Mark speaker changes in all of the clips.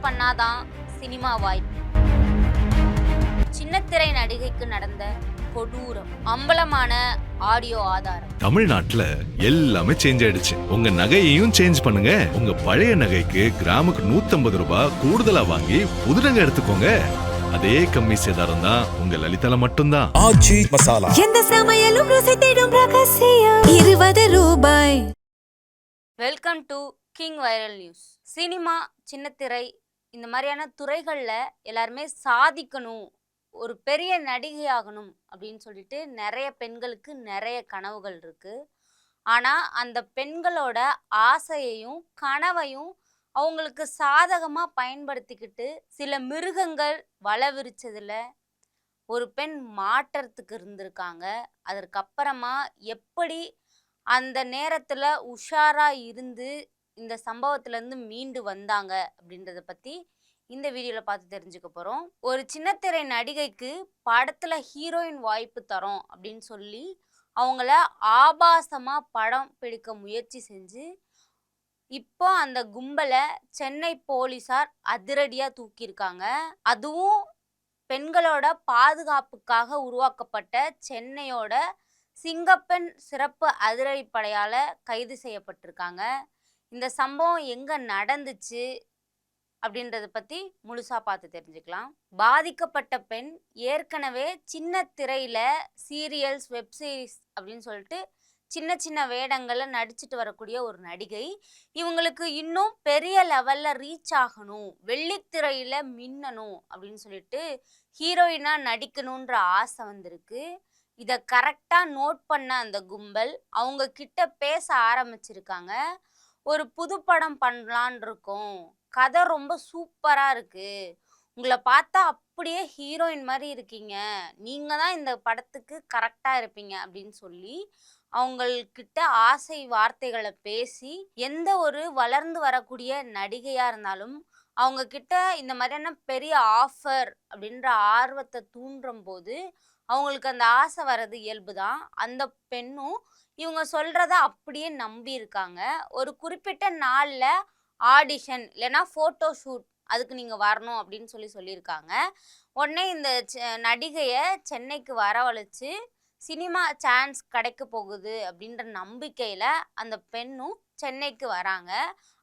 Speaker 1: பண்ணாதான் சினிமா வாய்ப்பு. சின்னத்திரை நடிகைக்கு நடந்த கொடூரம், அம்பலமான ஆடியோ ஆதாரம்.
Speaker 2: தமிழ்நாட்டுல எல்லாமே சேஞ்ச் ஆயிடுச்சு. உங்க நகையையும் சேஞ்ச் பண்ணுங்க. உங்க பழைய நகைக்கு கிராமுக்கு 150 ரூபாய் கூடுதலா வாங்கி புது நகை எடுத்துக்கோங்க. அதே கம்மி சேதாரம் தான் உங்க லலிதால மட்டும்தான்.
Speaker 3: ஆச்சி மசாலா,
Speaker 4: எந்த சமையலும் ருசி தேடும் ரகசியம் 20 ரூபாய்.
Speaker 1: Welcome to king viral news. Cinema, சின்னத்திரை இந்த மாதிரியான துறைகளில் எல்லாருமே சாதிக்கணும், ஒரு பெரிய நடிகையாகணும் அப்படின்னு சொல்லிட்டு நிறைய பெண்களுக்கு நிறைய கனவுகள் இருக்கு. ஆனால் அந்த பெண்களோட ஆசையையும் கனவையும் அவங்களுக்கு சாதகமாக பயன்படுத்திக்கிட்டு சில மிருகங்கள் வலை விரிச்சதில் ஒரு பெண் மாற்றத்துக்கு இருந்திருக்காங்க. அதற்கப்புறமா எப்படி அந்த நேரத்தில் உஷாராக இருந்து இந்த சம்பவத்திலேருந்து மீண்டு வந்தாங்க அப்படின்றத பற்றி இந்த வீடியோவில் பார்த்து தெரிஞ்சுக்க போகிறோம். ஒரு சின்னத்திரை நடிகைக்கு படத்தில் ஹீரோயின் வாய்ப்பு தரோம் அப்படின்னு சொல்லி அவங்கள ஆபாசமாக படம் பிடிக்க முயற்சி செஞ்சு இப்போ அந்த கும்பலை சென்னை போலீஸார் அதிரடியாக தூக்கியிருக்காங்க. அதுவும் பெண்களோட பாதுகாப்புக்காக உருவாக்கப்பட்ட சென்னையோட சிங்கப்பெண் சிறப்பு அதிரடிப்படையால் கைது செய்யப்பட்டிருக்காங்க. இந்த சம்பவம் எங்கே நடந்துச்சு அப்படின்றத பற்றி முழுசாக பார்த்து தெரிஞ்சுக்கலாம். பாதிக்கப்பட்ட பெண் ஏற்கனவே சின்ன திரையில் சீரியல்ஸ், வெப்சீரிஸ் அப்படின்னு சொல்லிட்டு சின்ன சின்ன வேடங்களில் நடிச்சிட்டு வரக்கூடிய ஒரு நடிகை. இவங்களுக்கு இன்னும் பெரிய லெவலில் ரீச் ஆகணும், வெள்ளித்திரையில் மின்னணும் அப்படின்னு சொல்லிட்டு ஹீரோயினாக நடிக்கணுன்ற ஆசை வந்திருக்கு. இதை கரெக்டாக நோட் பண்ண அந்த கும்பல் அவங்க கிட்ட பேச ஆரம்பிச்சிருக்காங்க. ஒரு புது படம் பண்ணலான் இருக்கோம், கதை ரொம்ப சூப்பராக இருக்குது, உங்களை பார்த்தா அப்படியே ஹீரோயின் மாதிரி இருக்கீங்க, நீங்கள் தான் இந்த படத்துக்கு கரெக்டாக இருப்பீங்க அப்படின்னு சொல்லி அவங்கக்கிட்ட ஆசை வார்த்தைகளை பேசி எந்த ஒரு வளர்ந்து வரக்கூடிய நடிகையாக இருந்தாலும் அவங்கக்கிட்ட இந்த மாதிரியான பெரிய ஆஃபர் அப்படின்ற ஆர்வத்தை தூண்டும் போது அவங்களுக்கு அந்த ஆசை வர்றது இயல்பு தான். அந்த பெண்ணும் இவங்க சொல்கிறத அப்படியே நம்பியிருக்காங்க. ஒரு குறிப்பிட்ட நாளில் ஆடிஷன் இல்லைன்னா ஃபோட்டோ ஷூட் அதுக்கு நீங்கள் வரணும் அப்படின்னு சொல்லியிருக்காங்க. உடனே இந்த நடிகையை சென்னைக்கு வரவழைச்சு சினிமா சான்ஸ் கிடைக்க போகுது அப்படின்ற நம்பிக்கையில் அந்த பெண்ணும் சென்னைக்கு வராங்க.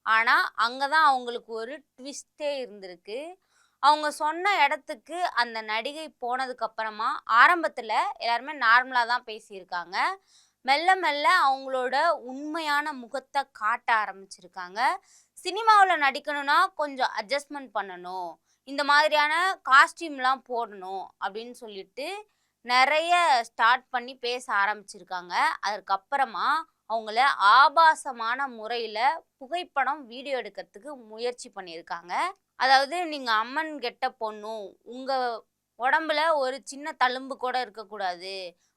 Speaker 1: ஆனால் அங்கே தான் அவங்களுக்கு ஒரு ட்விஸ்டே இருந்திருக்கு. அவங்க சொன்ன இடத்துக்கு அந்த நடிகை போனதுக்கப்புறமா ஆரம்பத்தில் எல்லாருமே நார்மலாக தான் பேசியிருக்காங்க. மெல்ல மெல்ல அவங்களோட உண்மையான முகத்தை காட்ட ஆரம்பிச்சிருக்காங்க. சினிமாவில் நடிக்கணும்னா கொஞ்சம் அட்ஜஸ்ட்மெண்ட் பண்ணணும், இந்த மாதிரியான காஸ்டியூம்லாம் போடணும் அப்படின்னு சொல்லிட்டு நிறைய ஸ்டார்ட் பண்ணி பேச ஆரம்பிச்சிருக்காங்க. அதற்கப்புறமா அவங்கள ஆபாசமான முறையில் புகைப்படம், வீடியோ எடுக்கிறதுக்கு முயற்சி பண்ணியிருக்காங்க. அதாவது நீங்கள் அம்மன் கெட்ட பொண்ணும், உங்கள் உடம்புல ஒரு சின்ன தழும்பு கூட இருக்கக்கூடாது,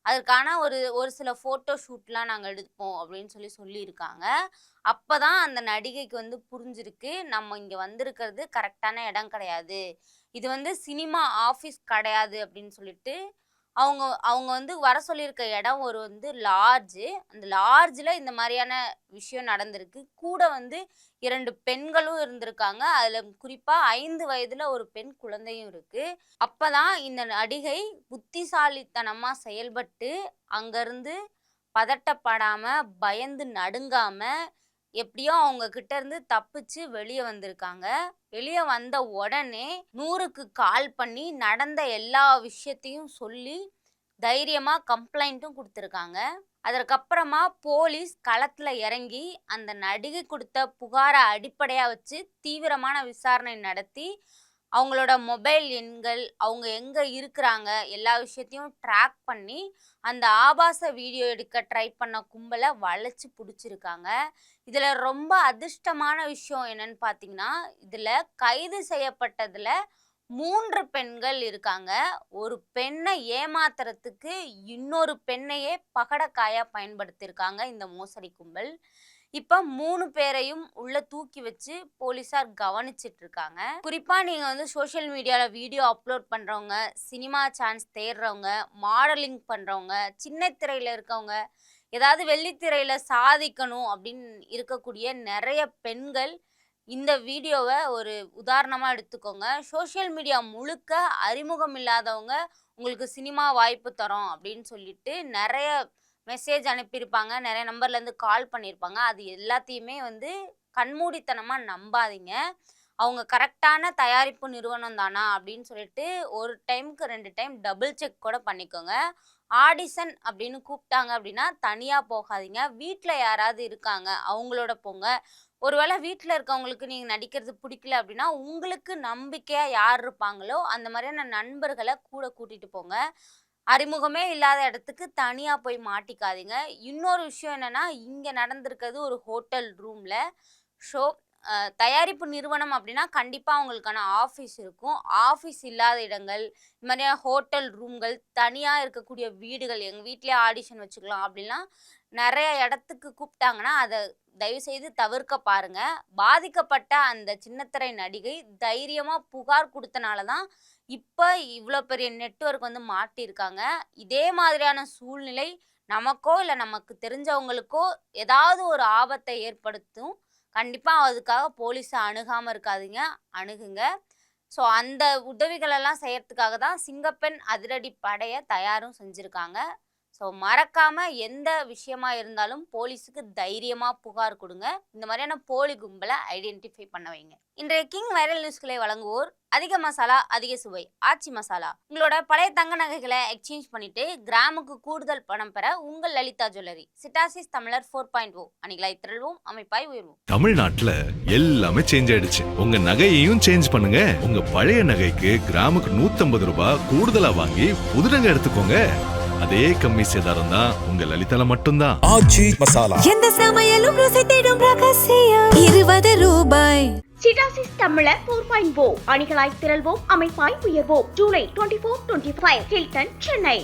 Speaker 1: அதற்கான ஒரு சில ஃபோட்டோ ஷூட்லாம் நாங்கள் எடுப்போம் அப்படின்னு சொல்லியிருக்காங்க. அப்போ தான் அந்த நடிகைக்கு புரிஞ்சிருக்கு, நம்ம இங்கே வந்திருக்கிறது கரெக்டான இடம் கிடையாது, இது சினிமா ஆஃபீஸ் கிடையாது அப்படின்னு சொல்லிட்டு அவங்க வர சொல்லியிருக்க இடம் ஒரு லாட்ஜு. அந்த லாட்ஜில் இந்த மாதிரியான விஷயம் நடந்திருக்கு. கூட 2 பெண்களும் இருந்திருக்காங்க. அதில் குறிப்பாக 5 வயதில் ஒரு பெண் குழந்தையும் இருக்குது. அப்போ தான் இந்த நடிகை புத்திசாலித்தனமாக செயல்பட்டு அங்கேருந்து பதட்டப்படாமல், பயந்து நடுங்காமல் எப்படியோ அவங்க கிட்ட இருந்து தப்பிச்சு வெளியே வந்திருக்காங்க. வெளியே வந்த உடனே 100க்கு கால் பண்ணி நடந்த எல்லா விஷயத்தையும் சொல்லி தைரியமாக கம்ப்ளைண்ட்டும் கொடுத்துருக்காங்க. அதற்கப்புறமா போலீஸ் களத்தில் இறங்கி அந்த நடிகை கொடுத்த புகாரை அடிப்படையாக வச்சு தீவிரமான விசாரணை நடத்தி அவங்களோட மொபைல் எண்கள், அவங்க எங்கே இருக்கிறாங்க, எல்லா விஷயத்தையும் ட்ராக் பண்ணி அந்த ஆபாச வீடியோ எடுக்க ட்ரை பண்ண கும்பலை வளைச்சி பிடிச்சிருக்காங்க. இதில் ரொம்ப அதிர்ஷ்டமான விஷயம் என்னன்னு பார்த்தீங்கன்னா, இதில் கைது செய்யப்பட்டதில் 3 பெண்கள் இருக்காங்க. ஒரு பெண்ணை ஏமாத்துறதுக்கு இன்னொரு பெண்ணையே பகடக்காயாக பயன்படுத்தியிருக்காங்க இந்த மோசடி கும்பல். இப்போ 3 பேரையும் உள்ள தூக்கி வச்சு போலீஸார் கவனிச்சிட்டு இருக்காங்க. குறிப்பாக நீங்கள் சோஷியல் மீடியாவில் வீடியோ அப்லோட் பண்ணுறவங்க, சினிமா சான்ஸ் தேடுறவங்க, மாடலிங் பண்ணுறவங்க, சின்ன திரையில் இருக்கவங்க, ஏதாவது வெள்ளித்திரையில் சாதிக்கணும் அப்படின்னு இருக்கக்கூடிய நிறைய பெண்கள் இந்த வீடியோவை ஒரு உதாரணமா எடுத்துக்கோங்க. சோஷியல் மீடியா முழுக்க அறிமுகம் இல்லாதவங்க உங்களுக்கு சினிமா வாய்ப்பு தரோம் அப்படின்னு சொல்லிட்டு நெறைய மெசேஜ் அனுப்பியிருப்பாங்க. நெறைய நம்பர்லேருந்து கால் பண்ணியிருப்பாங்க. அது எல்லாத்தையுமே வந்து கண்மூடித்தனமா நம்பாதீங்க. அவங்க கரெக்டான தயாரிப்பு நிறுவனம் தானா அப்படின்னு சொல்லிட்டு ஒரு டைமுக்கு 2 டைம் டபுள் செக் கூட பண்ணிக்கோங்க. ஆடிஷன் அப்படின்னு கூப்பிட்டாங்க அப்படின்னா தனியா போகாதீங்க. வீட்ல யாராவது இருக்காங்க, அவங்களோட போங்க. ஒருவேளை வீட்ல இருக்கவங்களுக்கு நீங்க நடிக்கிறது பிடிக்கல அப்படின்னா, உங்களுக்கு நம்பிக்கையா யார் இருப்பாங்களோ அந்த மாதிரியான நண்பர்கள கூட கூட்டிட்டு போங்க. அறிமுகமே இல்லாத இடத்துக்கு தனியா போய் மாட்டிக்காதீங்க. இன்னொரு விஷயம் என்னன்னா, இங்க நடந்திருக்கிறது ஒரு ஹோட்டல் ரூம்ல. ஷோ தயாரிப்பு நிறுவனம் அப்படின்னா கண்டிப்பா அவங்களுக்கான ஆஃபீஸ் இருக்கும். ஆஃபீஸ் இல்லாத இடங்கள், இந்த மாதிரியான ஹோட்டல் ரூம்கள், தனியா இருக்கக்கூடிய வீடுகள், எங்க வீட்லயே ஆடிஷன் வச்சுக்கலாம் அப்படிலாம் நெறைய இடத்துக்கு கூப்பிட்டாங்கன்னா, அத தயவுசெய்து தவிர்க்க பாருங்க. பாதிக்கப்பட்ட அந்த சின்னத்திரை நடிகை தைரியமா புகார் குடுத்தனால தான், இப்ப இவ்ளோ பெரிய நெட்வொர்க் வந்து மாட்டியிருக்காங்க. இதே மாதிரியான சூழ்நிலை நமக்கோ, இல்ல நமக்கு தெரிஞ்சவங்களுக்கோ ஏதாவது ஒரு ஆபத்தை ஏற்படுத்தும். கண்டிப்பா அதுக்காக போலீஸ அணுகாம இருக்காதீங்க. அணுகுங்க. ஸோ அந்த உதவிகளெல்லாம் செய்யறதுக்காக தான் சிங்கப்பெண் அதிரடி படைய தயாரும் செஞ்சிருக்காங்க. ஸோ மறக்காம எந்த விஷயமா இருந்தாலும் போலீஸுக்கு தைரியமா புகார் கொடுங்க. இந்த மாதிரியான போலி கும்பலை ஐடென்டிஃபை பண்ண வைங்க. இன்றைய கிங் வைரல் நியூஸ்களை வழங்குவோர் அதிக மசாலா அதிக சுவை ஆச்சி மசாலா. உங்களோட பழைய தங்க நகைகளை எக்ஸ்சேஞ்ச் பண்ணிட்டு கிராமுக்கு கூடுதல் பணம் பெற உங்கள் லலிதா ஜுவல்லரி. சிட்டாசிஸ் தமிழர் 4.0 அணிகளாய் திரள்வோம், அமைப்பாய் உயர்வோம்.
Speaker 2: தமிழ்நாட்டுல எல்லாமே சேஞ்ச் ஆயிடுச்சு. உங்க நகையையும் சேஞ்ச் பண்ணுங்க. உங்க பழைய நகைக்கு கிராமுக்கு 150 ரூபாய் கூடுதலா வாங்கி புது நகை எடுத்துக்கோங்க. அதே கம்மி சேதாரம் தான் உங்க லலிதால மட்டும்தான்.
Speaker 3: ஆச்சி மசாலா.
Speaker 4: எந்த சமையலும் ருசி தேடும் ரகசியம் 20 ரூபாய்.
Speaker 5: சிட்டாசிஸ் தமிழர் 4.0 அணிகளாய் திரள்வோம், அமைப்பாய் உயர்வோம். ஜூலை 24-25 ஹில்டன், சென்னை.